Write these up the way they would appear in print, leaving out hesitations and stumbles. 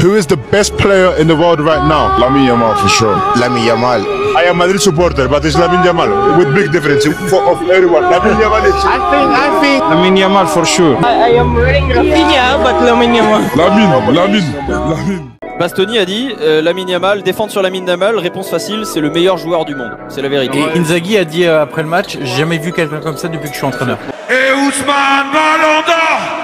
Who is the best player in the world right now? Lamine Yamal for sure. Lamine Yamal. I am Madrid supporter, but it's Lamine Yamal with big difference of everyone. Lamine Yamal is. I think Lamine Yamal for sure. I am wearing Rafinha, but Lamine Yamal. Lamine. Bastoni a dit Lamine Yamal, défendre sur Lamine Yamal, réponse facile, c'est le meilleur joueur du monde. C'est la vérité. Et Inzaghi a dit après le match, j'ai jamais vu quelqu'un comme ça depuis que je suis entraîneur. Et Ousmane Ballon d'Or.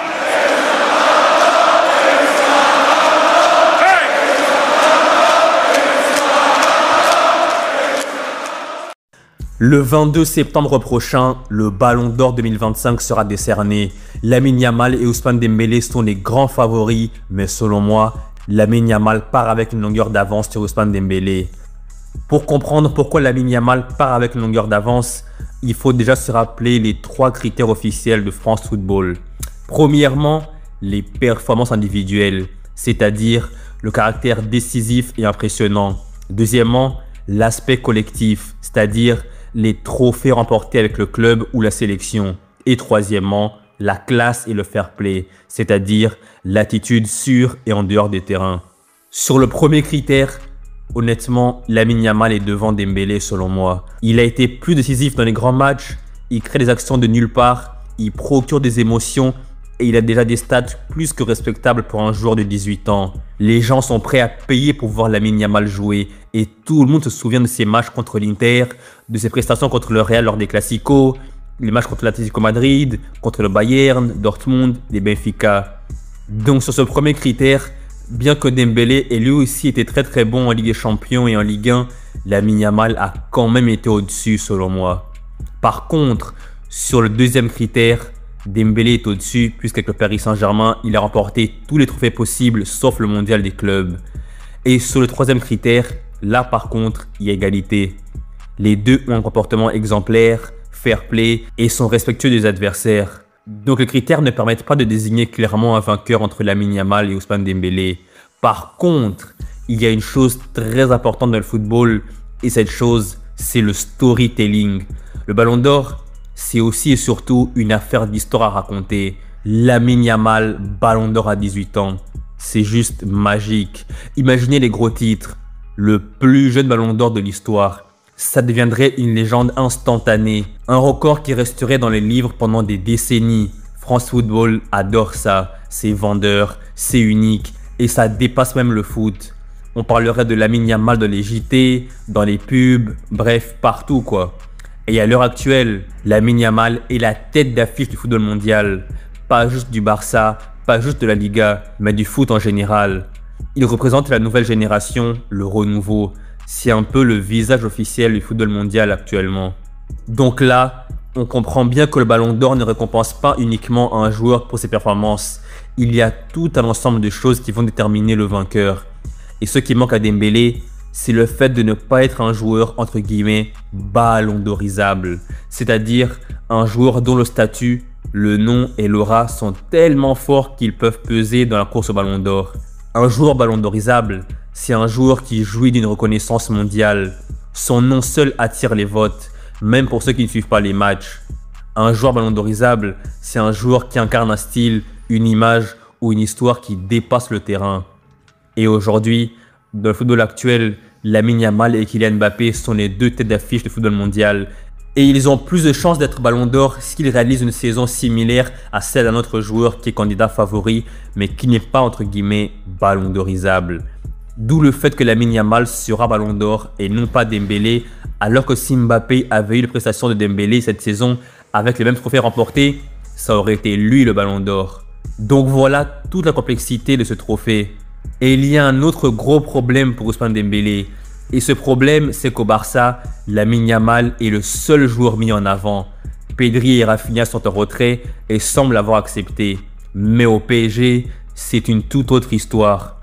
Le 22 septembre prochain, le Ballon d'Or 2025 sera décerné. Lamine Yamal et Ousmane Dembélé sont les grands favoris, mais selon moi, Lamine Yamal part avec une longueur d'avance sur Ousmane Dembélé. Pour comprendre pourquoi Lamine Yamal part avec une longueur d'avance, il faut déjà se rappeler les 3 critères officiels de France Football. Premièrement, les performances individuelles, c'est-à-dire le caractère décisif et impressionnant. Deuxièmement, l'aspect collectif, c'est-à-dire les trophées remportés avec le club ou la sélection. Et troisièmement, la classe et le fair play, c'est-à-dire l'attitude sur et en dehors des terrains. Sur le premier critère, honnêtement, Lamine Yamal est devant Dembélé selon moi. Il a été plus décisif dans les grands matchs, il crée des actions de nulle part, il procure des émotions et il a déjà des stats plus que respectables pour un joueur de 18 ans. Les gens sont prêts à payer pour voir Lamine Yamal jouer et tout le monde se souvient de ses matchs contre l'Inter, de ses prestations contre le Real lors des Clasico, les matchs contre l'Atlético Madrid, contre le Bayern, Dortmund, les Benfica. Donc sur ce premier critère, bien que Dembélé ait lui aussi été très bon en Ligue des Champions et en Ligue 1, Lamine Yamal a quand même été au-dessus selon moi. Par contre, sur le deuxième critère, Dembélé est au-dessus puisqu'avec le Paris Saint-Germain, il a remporté tous les trophées possibles sauf le mondial des clubs. Et sur le troisième critère, là par contre, il y a égalité. Les deux ont un comportement exemplaire, fair play et sont respectueux des adversaires. Donc les critères ne permettent pas de désigner clairement un vainqueur entre Lamine Yamal et Ousmane Dembélé. Par contre, il y a une chose très importante dans le football et cette chose, c'est le storytelling. Le Ballon d'Or, c'est aussi et surtout une affaire d'histoire à raconter. Lamine Yamal, Ballon d'Or à 18 ans. C'est juste magique. Imaginez les gros titres. Le plus jeune Ballon d'Or de l'histoire. Ça deviendrait une légende instantanée. Un record qui resterait dans les livres pendant des décennies. France Football adore ça. C'est vendeur, c'est unique et ça dépasse même le foot. On parlerait de Lamine Yamal dans les JT, dans les pubs, bref, partout quoi. Et à l'heure actuelle, Lamine Yamal est la tête d'affiche du football mondial. Pas juste du Barça, pas juste de la Liga, mais du foot en général. Il représente la nouvelle génération, le renouveau. C'est un peu le visage officiel du football mondial actuellement. Donc là, on comprend bien que le Ballon d'Or ne récompense pas uniquement un joueur pour ses performances. Il y a tout un ensemble de choses qui vont déterminer le vainqueur. Et ce qui manque à Dembélé, c'est le fait de ne pas être un joueur entre guillemets Ballon d'Orisable. C'est-à-dire un joueur dont le statut, le nom et l'aura sont tellement forts qu'ils peuvent peser dans la course au Ballon d'Or. Un joueur Ballon d'Orisable, c'est un joueur qui jouit d'une reconnaissance mondiale. Son nom seul attire les votes, même pour ceux qui ne suivent pas les matchs. Un joueur Ballon d'Orisable, c'est un joueur qui incarne un style, une image ou une histoire qui dépasse le terrain. Et aujourd'hui, dans le football actuel, Lamine Yamal et Kylian Mbappé sont les deux têtes d'affiche du football mondial. Et ils ont plus de chances d'être Ballon d'Or s'ils réalisent une saison similaire à celle d'un autre joueur qui est candidat favori, mais qui n'est pas entre guillemets Ballon d'Orisable. D'où le fait que Lamine Yamal sera Ballon d'Or et non pas Dembélé, alors que si Mbappé avait eu les prestations de Dembélé cette saison avec les mêmes trophées remportés, ça aurait été lui le Ballon d'Or. Donc voilà toute la complexité de ce trophée. Et il y a un autre gros problème pour Ousmane Dembélé. Et ce problème, c'est qu'au Barça, Lamine Yamal est le seul joueur mis en avant. Pedri et Rafinha sont en retrait et semblent l'avoir accepté. Mais au PSG, c'est une toute autre histoire.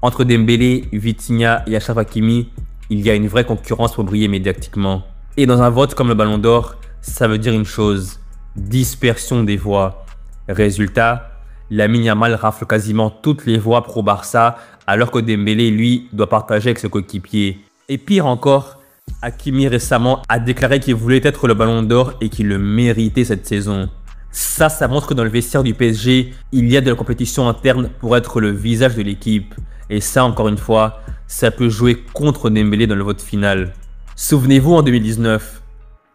Entre Dembélé, Vitinha et Achraf Hakimi, il y a une vraie concurrence pour briller médiatiquement. Et dans un vote comme le Ballon d'Or, ça veut dire une chose, dispersion des voix. Résultat, Lamine Yamal rafle quasiment toutes les voix pro-Barça, alors que Dembélé, lui, doit partager avec ses coéquipiers. Et pire encore, Hakimi récemment a déclaré qu'il voulait être le Ballon d'Or et qu'il le méritait cette saison. Ça montre que dans le vestiaire du PSG, il y a de la compétition interne pour être le visage de l'équipe. Et ça, encore une fois, ça peut jouer contre Dembélé dans le vote final. Souvenez-vous, en 2019,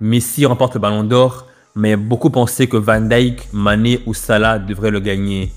Messi remporte le Ballon d'Or, mais beaucoup pensaient que Van Dijk, Mané ou Salah devraient le gagner.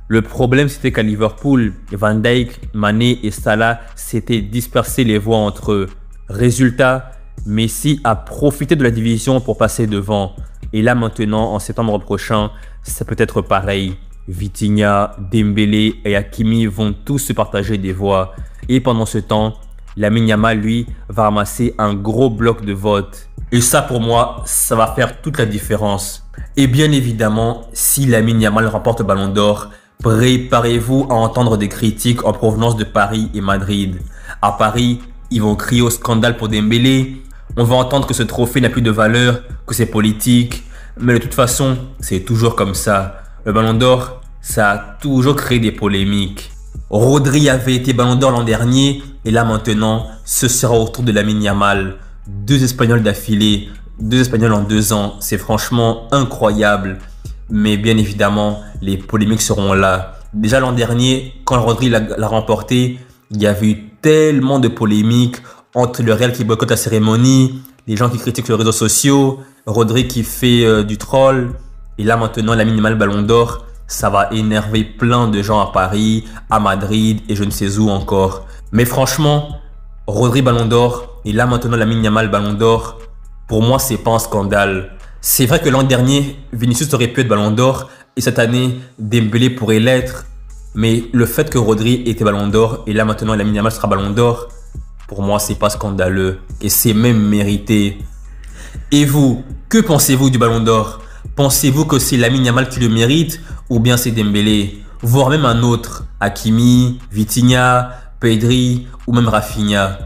Le problème, c'était qu'à Liverpool, Van Dijk, Mané et Salah s'étaient dispersés les voix entre eux. Résultat, Messi a profité de la division pour passer devant. Et là maintenant, en septembre prochain, ça peut être pareil. Vitinha, Dembélé et Hakimi vont tous se partager des voix. Et pendant ce temps, Lamine Yamal, lui, va ramasser un gros bloc de vote. Et ça, pour moi, ça va faire toute la différence. Et bien évidemment, si Lamine Yamal remporte le Ballon d'Or, préparez-vous à entendre des critiques en provenance de Paris et Madrid. À Paris, ils vont crier au scandale pour Dembélé. On va entendre que ce trophée n'a plus de valeur, que c'est politique. Mais de toute façon, c'est toujours comme ça. Le Ballon d'Or, ça a toujours créé des polémiques. Rodri avait été Ballon d'Or l'an dernier. Et là maintenant, ce sera au tour de Lamine Yamal. 2 Espagnols d'affilée. 2 Espagnols en 2 ans. C'est franchement incroyable. Mais bien évidemment, les polémiques seront là. Déjà l'an dernier, quand Rodri l'a remporté, il y avait eu tellement de polémiques entre le Real qui boycotte la cérémonie, les gens qui critiquent les réseaux sociaux, Rodri qui fait du troll. Et là maintenant, Lamine Yamal Ballon d'Or, ça va énerver plein de gens à Paris, à Madrid et je ne sais où encore. Mais franchement, Rodri Ballon d'Or et là maintenant Lamine Yamal Ballon d'Or, pour moi c'est pas un scandale. C'est vrai que l'an dernier, Vinicius aurait pu être Ballon d'Or et cette année, Dembélé pourrait l'être. Mais le fait que Rodri était Ballon d'Or et là maintenant Lamine Yamal sera Ballon d'Or, pour moi c'est pas scandaleux et c'est même mérité. Et vous, que pensez-vous du Ballon d'Or? Pensez-vous que c'est Lamine Yamal qui le mérite ou bien c'est Dembélé? Voire même un autre, Hakimi, Vitinha, Pedri ou même Rafinha?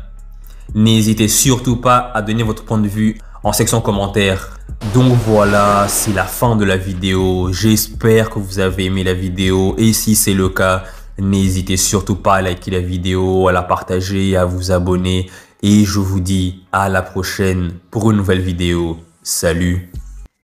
N'hésitez surtout pas à donner votre point de vue en section commentaires. Donc voilà, c'est la fin de la vidéo. J'espère que vous avez aimé la vidéo et si c'est le cas, n'hésitez surtout pas à liker la vidéo, à la partager, à vous abonner et je vous dis à la prochaine pour une nouvelle vidéo. Salut!